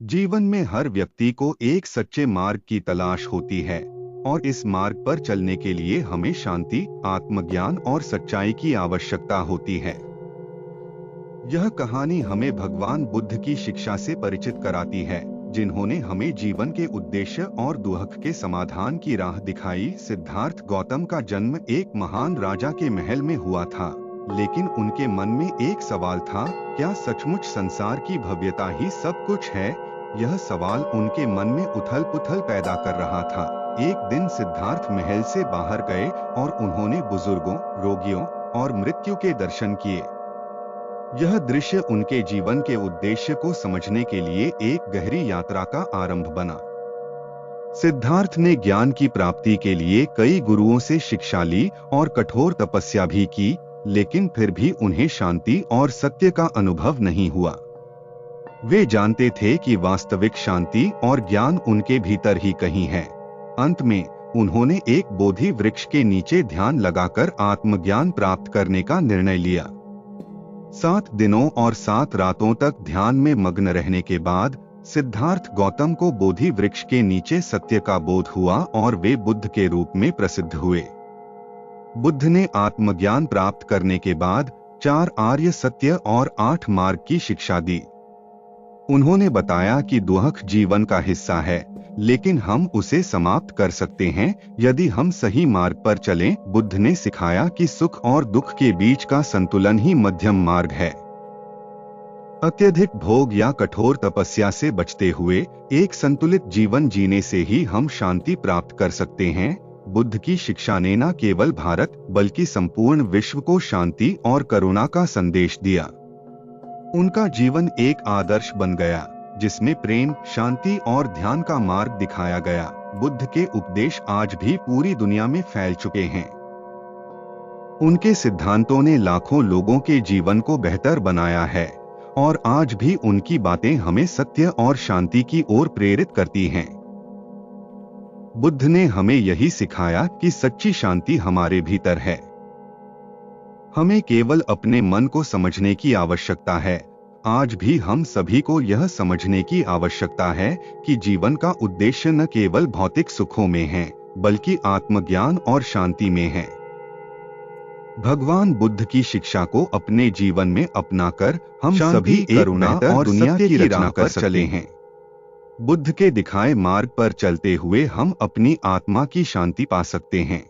जीवन में हर व्यक्ति को एक सच्चे मार्ग की तलाश होती है और इस मार्ग पर चलने के लिए हमें शांति, आत्मज्ञान और सच्चाई की आवश्यकता होती है। यह कहानी हमें भगवान बुद्ध की शिक्षा से परिचित कराती है, जिन्होंने हमें जीवन के उद्देश्य और दुख के समाधान की राह दिखाई। सिद्धार्थ गौतम का जन्म एक महान राजा के महल में हुआ था, लेकिन उनके मन में एक सवाल था, क्या सचमुच संसार की भव्यता ही सब कुछ है? यह सवाल उनके मन में उथल-पुथल पैदा कर रहा था। एक दिन सिद्धार्थ महल से बाहर गए और उन्होंने बुजुर्गों, रोगियों और मृत्यु के दर्शन किए। यह दृश्य उनके जीवन के उद्देश्य को समझने के लिए एक गहरी यात्रा का आरंभ बना। सिद्धार्थ ने ज्ञान की प्राप्ति के लिए कई गुरुओं से शिक्षा ली और कठोर तपस्या भी की, लेकिन फिर भी उन्हें शांति और सत्य का अनुभव नहीं हुआ। वे जानते थे कि वास्तविक शांति और ज्ञान उनके भीतर ही कहीं है। अंत में उन्होंने एक बोधि वृक्ष के नीचे ध्यान लगाकर आत्मज्ञान प्राप्त करने का निर्णय लिया। 7 दिनों और 7 रातों तक ध्यान में मग्न रहने के बाद सिद्धार्थ गौतम को बोधि वृक्ष के नीचे सत्य का बोध हुआ और वे बुद्ध के रूप में प्रसिद्ध हुए। बुद्ध ने आत्मज्ञान प्राप्त करने के बाद 4 आर्य सत्य और 8 मार्ग की शिक्षा दी। उन्होंने बताया कि दुख जीवन का हिस्सा है, लेकिन हम उसे समाप्त कर सकते हैं यदि हम सही मार्ग पर चलें। बुद्ध ने सिखाया कि सुख और दुख के बीच का संतुलन ही मध्यम मार्ग है। अत्यधिक भोग या कठोर तपस्या से बचते हुए एक संतुलित जीवन जीने से ही हम शांति प्राप्त कर सकते हैं। बुद्ध की शिक्षा ने न केवल भारत बल्कि संपूर्ण विश्व को शांति और करुणा का संदेश दिया। उनका जीवन एक आदर्श बन गया, जिसमें प्रेम, शांति और ध्यान का मार्ग दिखाया गया। बुद्ध के उपदेश आज भी पूरी दुनिया में फैल चुके हैं। उनके सिद्धांतों ने लाखों लोगों के जीवन को बेहतर बनाया है और आज भी उनकी बातें हमें सत्य और शांति की ओर प्रेरित करती हैं। बुद्ध ने हमें यही सिखाया कि सच्ची शांति हमारे भीतर है। हमें केवल अपने मन को समझने की आवश्यकता है। आज भी हम सभी को यह समझने की आवश्यकता है कि जीवन का उद्देश्य न केवल भौतिक सुखों में है, बल्कि आत्मज्ञान और शांति में है। भगवान बुद्ध की शिक्षा को अपने जीवन में अपनाकर हम सभी करुणा और दुनिया की रचना कर चले हैं। बुद्ध के दिखाए मार्ग पर चलते हुए हम अपनी आत्मा की शांति पा सकते हैं।